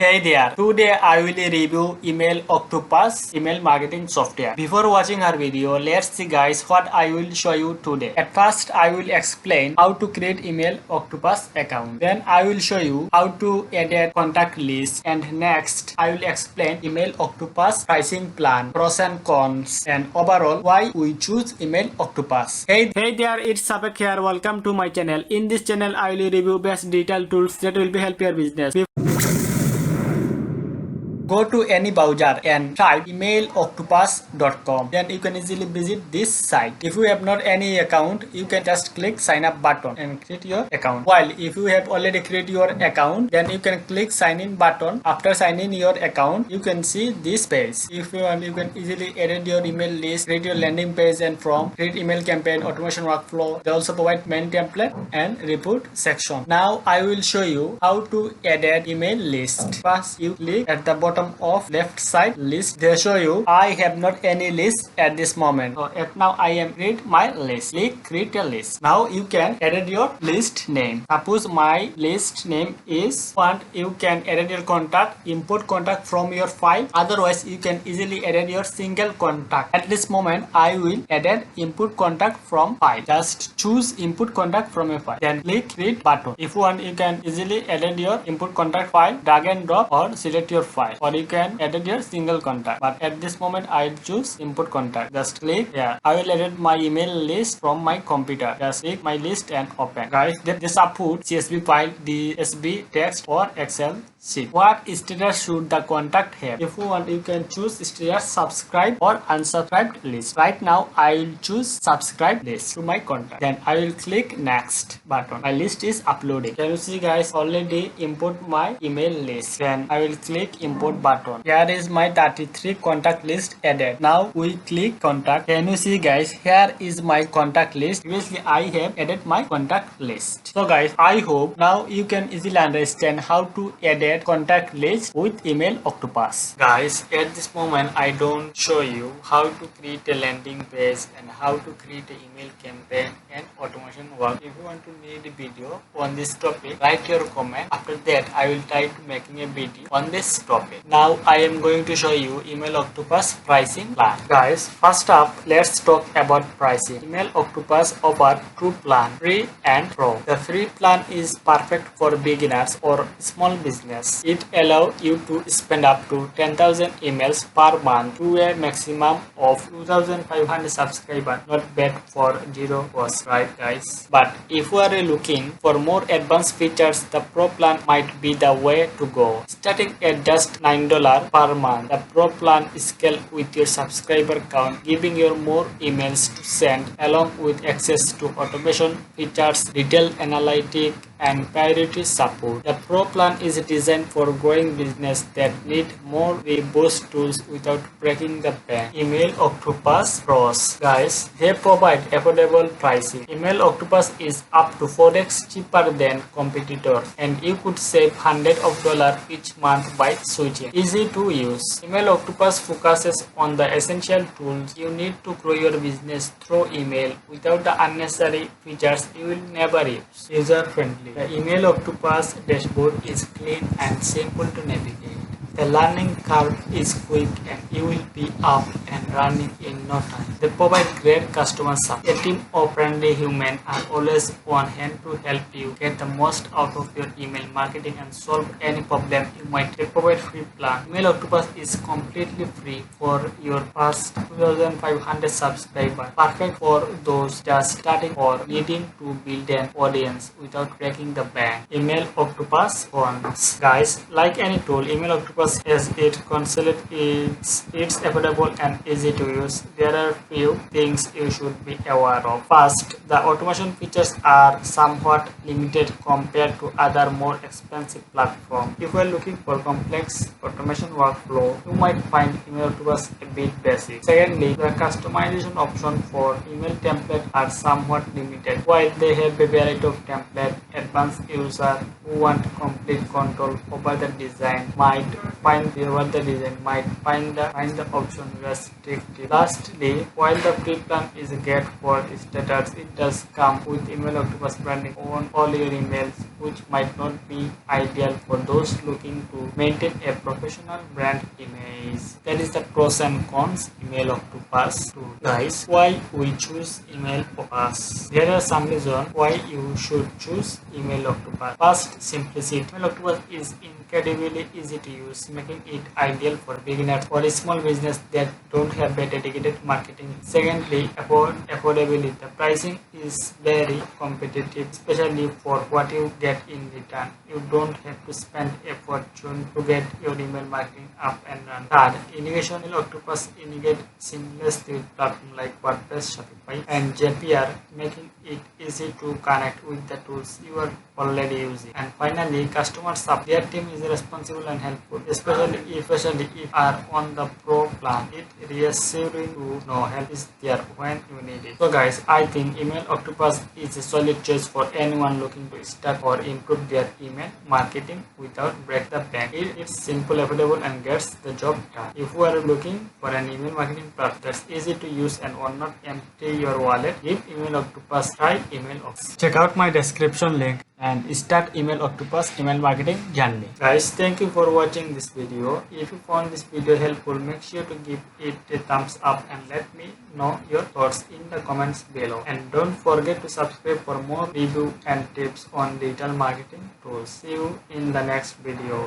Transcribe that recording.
Hey there, today I will review Email Octopus email marketing software. Before watching our video, let's see guys what I will show you today. At first, I will explain how to create Email Octopus account. Then I will show you how to edit contact list, and next I will explain Email Octopus pricing plan, pros and cons, and overall why we choose Email Octopus. Hey there, it's Sapek here. Welcome to my channel. In this channel, I will review best digital tools that will be help your business. Go to any browser and type emailoctopus.com. Then you can easily visit this site. If you have not any account, you can just click sign up button and create your account. While if you have already created your account, then you can click sign in button. After signing your account, you can see this page. If you want, you can easily edit your email list, create your landing page and form, create email campaign, automation workflow. They also provide main template and report section. Now I will show you how to edit email list. First, you click at the bottom of left side list. They show you I have not any list at this moment. So now I am create my list. Click create a list. Now you can edit your list name. Suppose my list name is font. You can edit your contact, import contact from your file. Otherwise you can easily edit your single contact. At this moment I will edit input contact from file. Just choose input contact from a file. Then click create button. If you want, you can easily edit your input contact file, drag and drop, or select your file, or you can edit your single contact. But at this moment I choose input contact. Just click here. I will edit my email list from my computer. Just click my list and open. Guys, this output CSV file, DSB text, or Excel sheet. What status should the contact have? If you want, you can choose status subscribe or unsubscribed list. Right now I will choose subscribe list to my contact. Then I will click next button. My list is uploading. Can you see guys, already import my email list. Then I will click import button. Here is my 33 contact list added. Now we click contact. Can you see guys, here is my contact list. Previously I have added my contact list. So guys, I hope now you can easily understand how to edit contact list with Email Octopus. Guys, at this moment I don't show you how to create a landing page and how to create an email campaign and automation work. If you want to need a video on this topic, write your comment. After that I will try to making a video on this topic. Now I am going to show you Email Octopus pricing plan. Guys, first up let's talk about pricing. Email Octopus offer two plan, free and pro. The free plan is perfect for beginners or small business. It allows you to spend up to 10,000 emails per month to a maximum of 2,500 subscribers. Not bad for zero cost, right guys? But if you are looking for more advanced features, the pro plan might be the way to go. Starting at just $9 per month, the pro plan scales with your subscriber count, giving you more emails to send along with access to automation features, detailed analytics, and priority support. The pro plan is designed for growing business that need more robust tools without breaking the bank. Email Octopus pros. Guys, they provide affordable pricing. Email Octopus is up to 4x cheaper than competitors, and you could save hundreds of dollars each month by switching. Easy to use. Email Octopus focuses on the essential tools you need to grow your business through email without the unnecessary features you will never use. User friendly. The Email Octopus dashboard is clean and simple to navigate. The learning curve is quick and you will be up and running in no time. They provide great customer support. A team of friendly humans are always on hand to help you get the most out of your email marketing and solve any problem you might. They provide free plan. Email Octopus is completely free for your first 2,500 subscribers. Perfect for those just starting or needing to build an audience without breaking the bank. Email Octopus cons. Guys, like any tool, Email Octopus as it concealed it's affordable and easy to use. There are few things you should be aware of. First, the automation features are somewhat limited compared to other more expensive platforms. If you are looking for complex automation workflow, you might find Email Octopus a bit basic. Secondly, the customization options for email templates are somewhat limited. While they have a variety of templates, advanced users who want complete control over the design might find the design might find the option restrictive. Lastly, while the free plan is great for starters, it does come with Email Octopus branding on all your emails, which might not be ideal for those looking to maintain a professional brand image. That is the pros and cons Email Octopus tool. Guys, why we choose Email Octopus? There are some reasons why you should choose Email Octopus. First, simplicity. Email Octopus is incredibly easy to use, making it ideal for beginners or small business that don't have a dedicated marketing. Secondly, affordability. The pricing is very competitive, especially for what you get in return. You don't have to spend a fortune to get your email marketing up and running. Third, integration. Email Octopus integrates seamlessly with platforms like WordPress, Shopify, and Zapier, making it easy to connect with the tools you are already using. And finally, customer support. Their team is responsible and helpful, especially if you are on the pro plan. It reassuring to know help is there when you need it. So guys, I think Email Octopus is a solid choice for anyone looking to start or improve their email marketing without break the bank. It's simple, affordable, and gets the job done. If you are looking for an email marketing platform that's easy to use and will not empty your wallet, give Email Octopus try. Email Octopus. Check out my description link and start Email Octopus email marketing journey. Guys, thank you for watching this video. If you found this video helpful, make sure to give it a thumbs up and let me know your thoughts in the comments below. And don't forget to subscribe for more review and tips on digital marketing tools. See you in the next video.